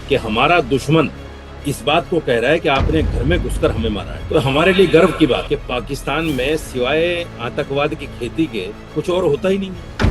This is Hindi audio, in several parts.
कि हमारा दुश्मन इस बात को कह रहा है कि आपने घर में घुसकर हमें मारा है, तो हमारे लिए गर्व की बात कि पाकिस्तान में सिवाय आतंकवाद की खेती के कुछ और होता ही नहीं है।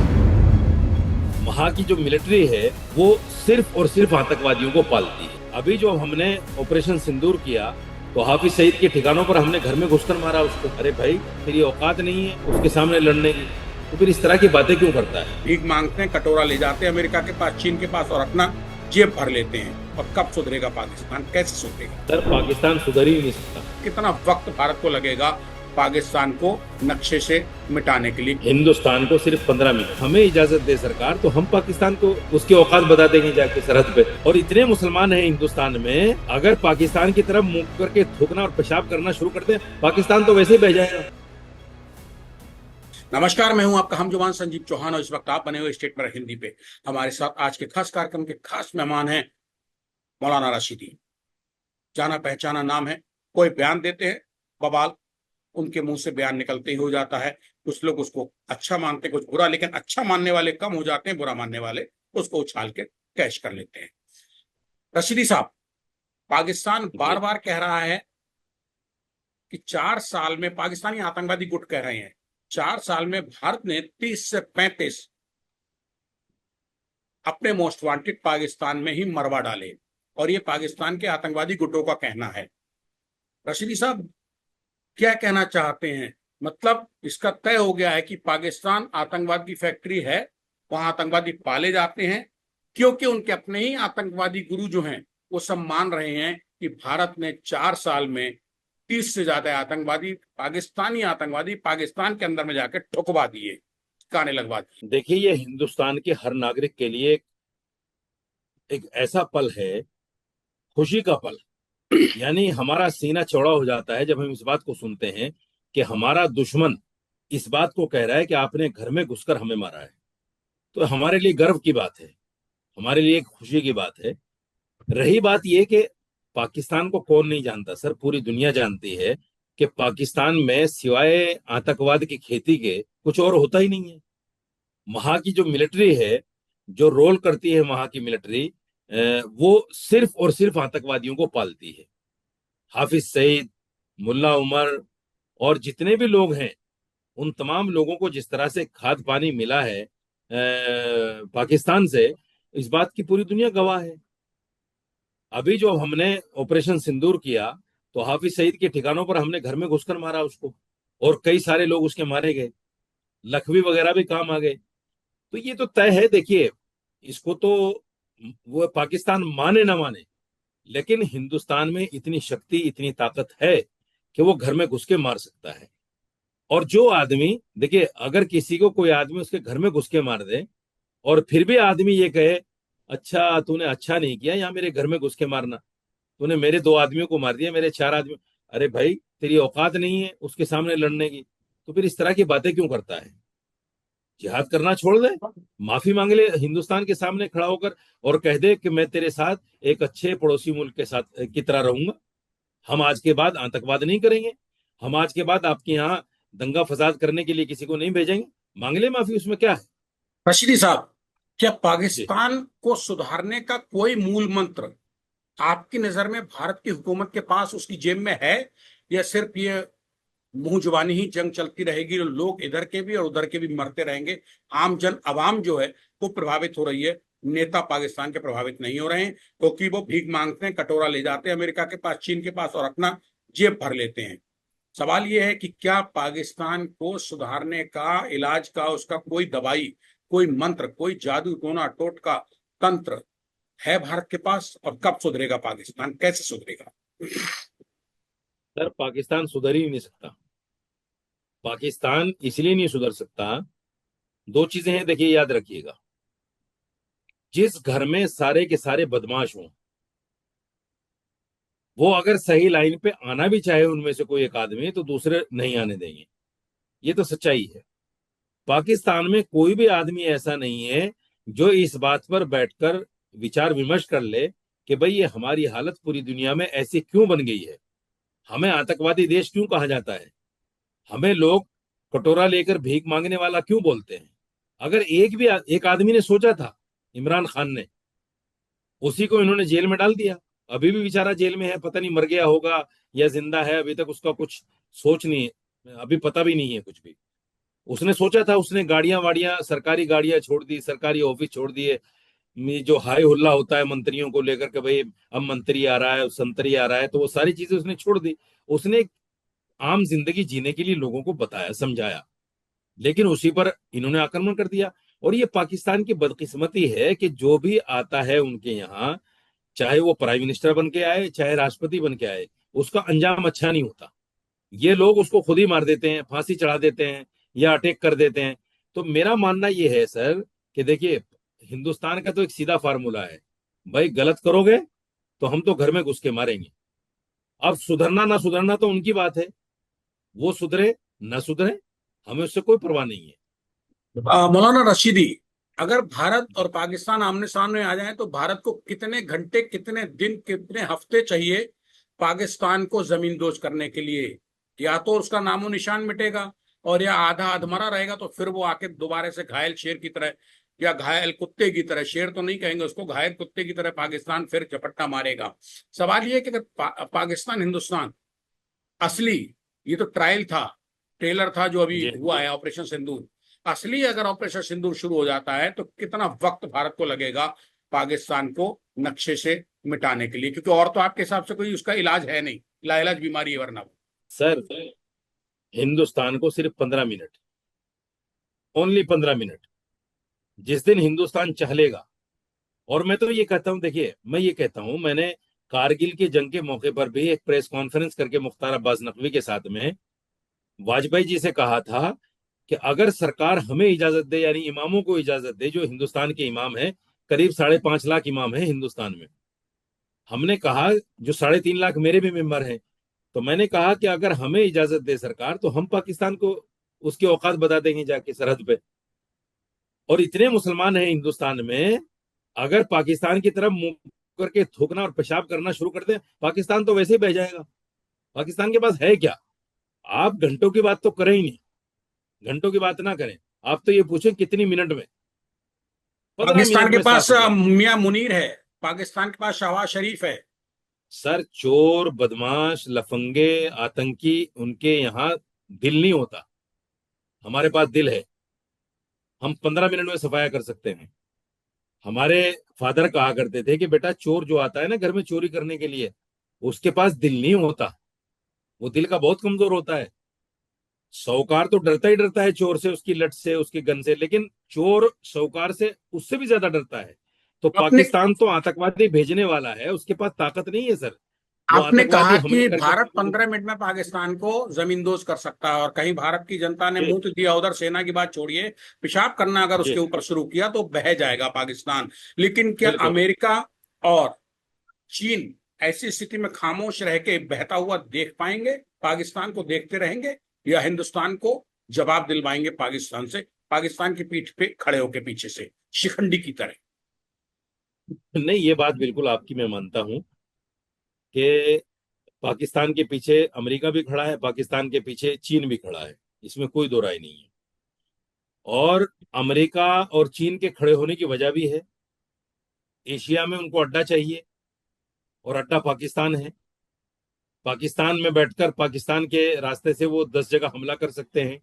वहाँ की जो मिलिट्री है वो सिर्फ और सिर्फ आतंकवादियों को पालती है। अभी जो हमने ऑपरेशन सिंदूर किया तो हाफिज सईद के ठिकानों पर हमने घर में घुसकर मारा उसको। अरे भाई, तेरी औकात नहीं है उसके सामने लड़ने की, तो फिर इस तरह की बातें क्यों करता है? भीख मांगते हैं, कटोरा ले जाते हैं अमेरिका के पास, चीन के पास और अपना जेब भर लेते हैं। और कब सुधरेगा पाकिस्तान, कैसे सुधरेगा? सर, पाकिस्तान सुधर ही नहीं सकता। कितना वक्त भारत को लगेगा पाकिस्तान को नक्शे से मिटाने के लिए? हिंदुस्तान को सिर्फ 15 मिनट हमें इजाजत दे सरकार, तो हम पाकिस्तान को उसकी औकात बता देंगे जाके सरहद पे। और इतने मुसलमान हैं हिंदुस्तान में, अगर पाकिस्तान की तरफ मुंह करके थूकना और पेशाब करना शुरू कर दे, पाकिस्तान तो वैसे ही बह जाएगा। नमस्कार, मैं हूं आपका हमजुबान संजीव चौहान और इस वक्त आप बने हुए स्टेट पर हिंदी पे। हमारे साथ आज के खास कार्यक्रम के खास मेहमान हैं मौलाना रशीदी। जाना पहचाना नाम है, कोई बयान देते हैं बवाल, उनके मुंह से बयान निकलते ही हो जाता है। कुछ लोग उसको अच्छा मानते, कुछ बुरा, लेकिन अच्छा मानने वाले कम हो जाते हैं, बुरा मानने वाले उसको उछाल के कैश कर लेते हैं। रशीदी साहब, पाकिस्तान बार बार कह रहा है कि 4 साल में, पाकिस्तानी आतंकवादी गुट कह रहे हैं, 4 साल में भारत ने 30 से 35 अपने मोस्ट वांटेड पाकिस्तान में ही मरवा डाले। और ये पाकिस्तान के आतंकवादी गुटों का कहना है। रशीदी साहब, क्या कहना चाहते हैं? मतलब इसका तय हो गया है कि पाकिस्तान आतंकवाद की फैक्ट्री है, वहां आतंकवादी पाले जाते हैं, क्योंकि उनके अपने ही आतंकवादी गुरु जो हैं वो सब मान रहे हैं कि भारत ने 4 साल में 30 से ज्यादा आतंकवादी, पाकिस्तानी आतंकवादी पाकिस्तान के अंदर में जाकर ठुकवा दिए, ठिकाने लगवा दिए। देखिए, ये हिंदुस्तान के हर नागरिक के लिए एक ऐसा पल है, खुशी का पल। यानी हमारा सीना चौड़ा हो जाता है जब हम इस बात को सुनते हैं कि हमारा दुश्मन इस बात को कह रहा है कि आपने घर में घुसकर हमें मारा है। तो हमारे लिए गर्व की बात है, हमारे लिए एक खुशी की बात है। रही बात यह कि पाकिस्तान को कौन नहीं जानता सर, पूरी दुनिया जानती है कि पाकिस्तान में सिवाय आतंकवाद की खेती के कुछ और होता ही नहीं है। वहां की जो मिलिट्री है, जो रोल करती है वहां की मिलिट्री, वो सिर्फ और सिर्फ आतंकवादियों को पालती है। हाफिज सईद, मुल्ला उमर और जितने भी लोग हैं, उन तमाम लोगों को जिस तरह से खाद पानी मिला है पाकिस्तान से, इस बात की पूरी दुनिया गवाह है। अभी जो हमने ऑपरेशन सिंदूर किया तो हाफिज सईद के ठिकानों पर हमने घर में घुसकर मारा उसको, और कई सारे लोग उसके मारे गए, लखवी वगैरह भी काम आ गए। तो ये तो तय है। देखिए, इसको तो वो पाकिस्तान माने ना माने, लेकिन हिंदुस्तान में इतनी शक्ति, इतनी ताकत है कि वो घर में घुस के मार सकता है। और जो आदमी, देखिए, अगर किसी को कोई आदमी उसके घर में घुस के मार दे और फिर भी आदमी ये कहे, अच्छा तूने अच्छा नहीं किया यहाँ मेरे घर में घुस के मारना, तूने मेरे 2 आदमियों को मार दिया, मेरे 4 आदमी, अरे भाई, तेरी औकात नहीं है उसके सामने लड़ने की, तो फिर इस तरह की बातें क्यों करता है? जिहाद करना छोड़ दे, माफी मांग ले हिंदुस्तान के सामने खड़ा होकर, और कह दे कि मैं तेरे साथ एक अच्छे पड़ोसी मुल्क के साथ की तरह रहूंगा। हम आज के बाद आतंकवाद नहीं करेंगे, हम आज के बाद आपके यहाँ दंगा फसाद करने के लिए किसी को नहीं भेजेंगे। मांग ले माफी, उसमें क्या है? रशीदी साहब, क्या जी। पाकिस्तान को सुधारने का कोई मूल मंत्र आपकी नजर में भारत की हुकूमत के पास, उसकी जेब में है, या सिर्फ ये मुंह जुबानी ही जंग चलती रहेगी, लोग इधर के भी और उधर के भी मरते रहेंगे? आम जन आवाम जो है वो प्रभावित हो रही है, नेता पाकिस्तान के प्रभावित नहीं हो रहे हैं, क्योंकि वो भीख मांगते हैं, कटोरा ले जाते हैं अमेरिका के पास, चीन के पास और अपना जेब भर लेते हैं। सवाल ये है कि क्या पाकिस्तान को सुधारने का, इलाज का, उसका कोई दवाई, कोई मंत्र, कोई जादू टोना टोटका तंत्र है भारत के पास? और कब सुधरेगा पाकिस्तान, कैसे सुधरेगा? सर, पाकिस्तान सुधर ही नहीं सकता। पाकिस्तान इसलिए नहीं सुधर सकता, 2 चीजें हैं, देखिए याद रखिएगा। जिस घर में सारे के सारे बदमाश हों, वो अगर सही लाइन पे आना भी चाहे उनमें से कोई एक आदमी, तो दूसरे नहीं आने देंगे। ये तो सच्चाई है। पाकिस्तान में कोई भी आदमी ऐसा नहीं है जो इस बात पर बैठकर विचार विमर्श कर ले कि भाई ये हमारी हालत पूरी दुनिया में ऐसी क्यों बन गई है, हमें आतंकवादी देश क्यों कहा जाता है, हमें लोग कटोरा लेकर भीख मांगने वाला क्यों बोलते हैं। अगर एक आदमी ने सोचा था, इमरान खान ने, उसी को इन्होंने जेल में डाल दिया। अभी भी बेचारा जेल में है, पता नहीं मर गया होगा या जिंदा है, अभी तक उसका कुछ सोच नहीं, अभी पता भी नहीं है कुछ भी। उसने सोचा था, उसने गाड़ियां वाड़ियां, सरकारी गाड़ियां छोड़ दी, सरकारी ऑफिस छोड़ दिए। जो हाई हुल्ला होता है मंत्रियों को लेकर के, भाई अब मंत्री आ रहा है, संतरी आ रहा है, तो वो सारी चीजें उसने छोड़ दी। उसने एक आम जिंदगी जीने के लिए लोगों को बताया, समझाया। लेकिन उसी पर इन्होंने आक्रमण कर दिया। और ये पाकिस्तान की बदकिस्मती है कि जो भी आता है उनके यहाँ, चाहे वो प्राइम मिनिस्टर बन के आए, चाहे राष्ट्रपति बन के आए, उसका अंजाम अच्छा नहीं होता। ये लोग उसको खुद ही मार देते हैं, फांसी चढ़ा देते हैं या अटैक कर देते हैं। तो मेरा मानना ये है सर, कि देखिए, हिंदुस्तान का तो एक सीधा फार्मूला है, भाई गलत करोगे तो हम तो घर में घुस के मारेंगे। अब सुधरना ना सुधरना तो उनकी बात है, वो सुधरे ना सुधरे, हमें उससे कोई परवाह नहीं है। मौलाना रशीदी, अगर भारत और जी। पाकिस्तान आमने सामने आ जाए तो भारत को कितने घंटे, कितने दिन, कितने हफ्ते चाहिए पाकिस्तान को जमींदोज करने के लिए? या तो उसका नामो निशान मिटेगा, और या आधा अधमरा रहेगा, तो फिर वो आके दोबारा से घायल शेर की तरह, या घायल कुत्ते की तरह, शेर तो नहीं कहेंगे उसको, घायल कुत्ते की तरह पाकिस्तान फिर झपट्टा मारेगा। सवाल ये है कि अगर पाकिस्तान हिंदुस्तान असली, ये तो ट्रायल था, ट्रेलर था जो अभी जी। हुआ है ऑपरेशन सिंदूर, असली अगर ऑपरेशन सिंदूर शुरू हो जाता है तो कितना वक्त भारत को लगेगा पाकिस्तान को नक्शे से मिटाने के लिए? क्योंकि और तो आपके हिसाब से कोई उसका इलाज है नहीं, लाइलाज बीमारी है वरना वो। सर, हिंदुस्तान को सिर्फ 15 मिनट, ओनली 15 मिनट, जिस दिन हिंदुस्तान चहलेगा। और मैं तो ये कहता हूं, देखिए मैं ये कहता हूं, मैंने कारगिल की जंग के मौके पर भी एक प्रेस कॉन्फ्रेंस करके मुख्तार अब्बास नकवी के साथ में वाजपेयी जी से कहा था कि अगर सरकार हमें इजाजत दे, यानी इमामों को इजाजत दे, जो हिंदुस्तान के इमाम है, करीब 5.5 लाख इमाम है हिंदुस्तान में। हमने कहा, जो 3.5 लाख मेरे भी मेंबर हैं, तो मैंने कहा कि अगर हमें इजाजत दे सरकार, तो हम पाकिस्तान को उसकी औकात बता देंगे जाके सरहद पे। और इतने मुसलमान हैं हिंदुस्तान में, अगर पाकिस्तान की तरफ मुंह करके थूकना और पेशाब करना शुरू कर दे, पाकिस्तान तो वैसे ही बह जाएगा। पाकिस्तान के पास है क्या? आप घंटों की बात तो करें ही नहीं, घंटों की बात ना करें। आप तो ये पूछें कितनी मिनट में, पंद्रह पाकिस्तान मिनट के में पास साफ हो जाएगा। मियां मुनीर है, पाकिस्तान के पास शहबाज शरीफ है। सर, चोर, बदमाश, लफंगे, आतंकी, उनके यहाँ दिल नहीं होता। हमारे पास दिल है, हम 15 मिनट में सफाया कर सकते हैं। हमारे फादर कहा करते थे कि बेटा, चोर जो आता है ना घर में चोरी करने के लिए, उसके पास दिल नहीं होता, वो दिल का बहुत कमजोर होता है। साहूकार तो डरता ही डरता है चोर से, उसकी लट से, उसकी गन से, लेकिन चोर साहूकार से उससे भी ज्यादा डरता है। तो आपने पाकिस्तान तो आतंकवादी भेजने वाला है, उसके पास ताकत नहीं है सर। वो आपने आतंकवादी कहा हमले कि करके भारत अपने को। 15 मिनट में पाकिस्तान को जमींदोज कर सकता है, और कहीं भारत की जनता ने जी। मुंह तो दिया उधर, सेना की बात छोड़िए, पेशाब करना अगर जी। उसके ऊपर शुरू किया तो बह जाएगा पाकिस्तान। लेकिन क्या बिल्कुल। अमेरिका और चीन ऐसी स्थिति में खामोश रह के बहता हुआ देख पाएंगे, पाकिस्तान को देखते रहेंगे, या हिंदुस्तान को जवाब दिलवाएंगे पाकिस्तान से, पाकिस्तान की पीठ पे खड़े होकर पीछे से शिखंडी की तरह? नहीं, ये बात बिल्कुल आपकी मैं मानता हूं कि पाकिस्तान के पीछे अमेरिका भी खड़ा है, पाकिस्तान के पीछे चीन भी खड़ा है, इसमें कोई दो राय नहीं है। और अमेरिका और चीन के खड़े होने की वजह भी है, एशिया में उनको अड्डा चाहिए, और अड्डा पाकिस्तान है। पाकिस्तान में बैठकर पाकिस्तान के रास्ते से वो 10 जगह हमला कर सकते हैं।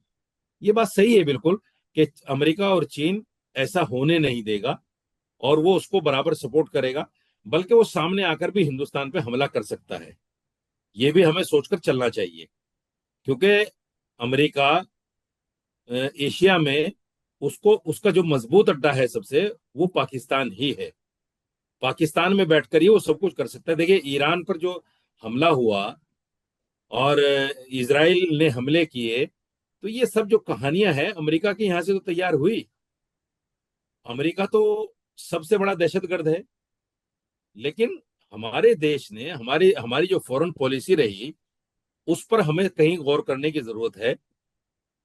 ये बात सही है बिल्कुल, कि अमेरिका और चीन ऐसा होने नहीं देगा, और वो उसको बराबर सपोर्ट करेगा, बल्कि वो सामने आकर भी हिंदुस्तान पे हमला कर सकता है। ये भी हमें सोचकर चलना चाहिए, क्योंकि अमेरिका एशिया में, उसको उसका जो मजबूत अड्डा है सबसे, वो पाकिस्तान ही है। पाकिस्तान में बैठकर ही वो सब कुछ कर सकता है। देखिए, ईरान पर जो हमला हुआ और इजराइल ने हमले किए, तो ये सब जो कहानियां हैं अमेरिका की यहाँ से तो तैयार हुई। अमेरिका तो सबसे बड़ा दहशतगर्द है। लेकिन हमारे देश ने, हमारी हमारी जो फॉरेन पॉलिसी रही, उस पर हमें कहीं गौर करने की जरूरत है,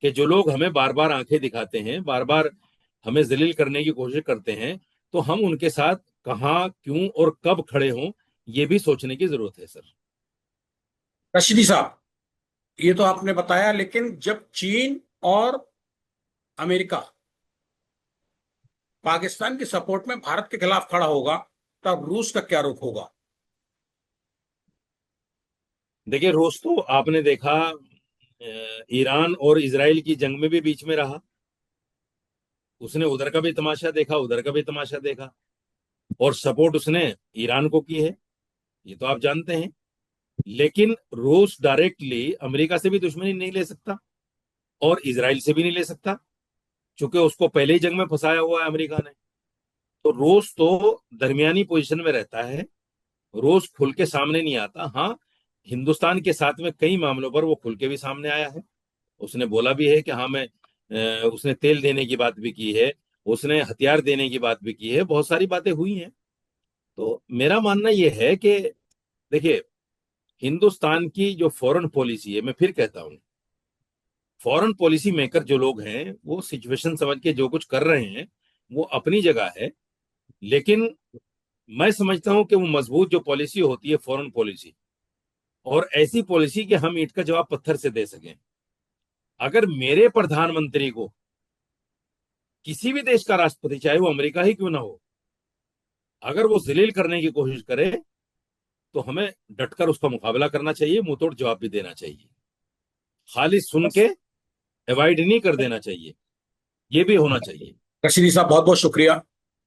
कि जो लोग हमें बार बार आंखें दिखाते हैं, बार बार हमें जलील करने की कोशिश करते हैं, तो हम उनके साथ कहाँ, क्यों और कब खड़े हों, ये भी सोचने की जरूरत है सर। रशीदी साहब, ये तो आपने बताया, लेकिन जब चीन और अमेरिका पाकिस्तान की सपोर्ट में भारत के खिलाफ खड़ा होगा, तब रूस का क्या रुख होगा? देखिए, रूस तो आपने देखा ईरान और इजराइल की जंग में भी बीच में रहा। उसने उधर का भी तमाशा देखा, उधर का भी तमाशा देखा, और सपोर्ट उसने ईरान को की है, ये तो आप जानते हैं। लेकिन रूस डायरेक्टली अमेरिका से भी दुश्मनी नहीं ले सकता और इजराइल से भी नहीं ले सकता, क्योंकि उसको पहले ही जंग में फंसाया हुआ है अमेरिका ने। तो रूस तो दरमियानी पोजीशन में रहता है। रूस खुल के सामने नहीं आता। हाँ, हिंदुस्तान के साथ में कई मामलों पर वो खुल के भी सामने आया है। उसने बोला भी है कि हाँ मैं उसने तेल देने की बात भी की है, उसने हथियार देने की बात भी की है, बहुत सारी बातें हुई हैं। तो मेरा मानना यह है कि देखिए, हिंदुस्तान की जो फॉरेन पॉलिसी है, मैं फिर कहता हूँ, फॉरेन पॉलिसी मेकर जो लोग हैं वो सिचुएशन समझ के जो कुछ कर रहे हैं वो अपनी जगह है। लेकिन मैं समझता हूं कि वो मजबूत जो पॉलिसी होती है फॉरेन पॉलिसी, और ऐसी पॉलिसी कि हम ईंट का जवाब पत्थर से दे सकें। अगर मेरे प्रधानमंत्री को किसी भी देश का राष्ट्रपति, चाहे वो अमेरिका ही क्यों ना हो, अगर वो जलील करने की कोशिश करे, तो हमें डटकर उसका मुकाबला करना चाहिए, मुंहतोड़ जवाब भी देना चाहिए। खाली सुन के अवॉइड नहीं कर देना चाहिए, ये भी होना चाहिए। रशीदी साहब, बहुत बहुत शुक्रिया।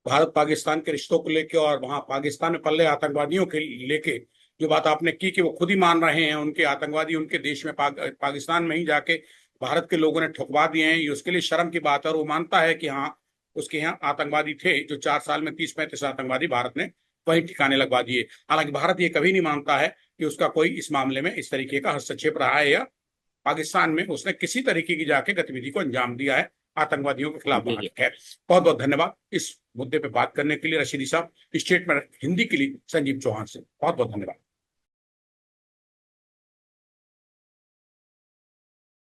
भारत पाकिस्तान के रिश्तों को लेके और वहां पाकिस्तान में पल्ले आतंकवादियों के लेके जो बात आपने की कि वो खुद ही मान रहे हैं उनके आतंकवादी उनके देश में पाकिस्तान में ही जाके भारत के लोगों ने ठुकवा दिए हैं, ये उसके लिए शर्म की बात है। और वो मानता है कि हाँ, उसके यहाँ आतंकवादी थे, जो 4 साल में 30-35 आतंकवादी भारत ने वही ठिकाने लगवा दिए। हालांकि भारत ये कभी नहीं मानता है कि उसका कोई इस मामले में इस तरीके का हस्तक्षेप रहा है, या पाकिस्तान में उसने किसी तरीके की जाके गतिविधि को अंजाम दिया है आतंकवादियों के खिलाफ जी वहां जी। के। खैर, बहुत बहुत धन्यवाद इस मुद्दे पे बात करने के लिए रशीदी साहब। स्टेटमेंट हिंदी के लिए संजीव चौहान से बहुत बहुत धन्यवाद।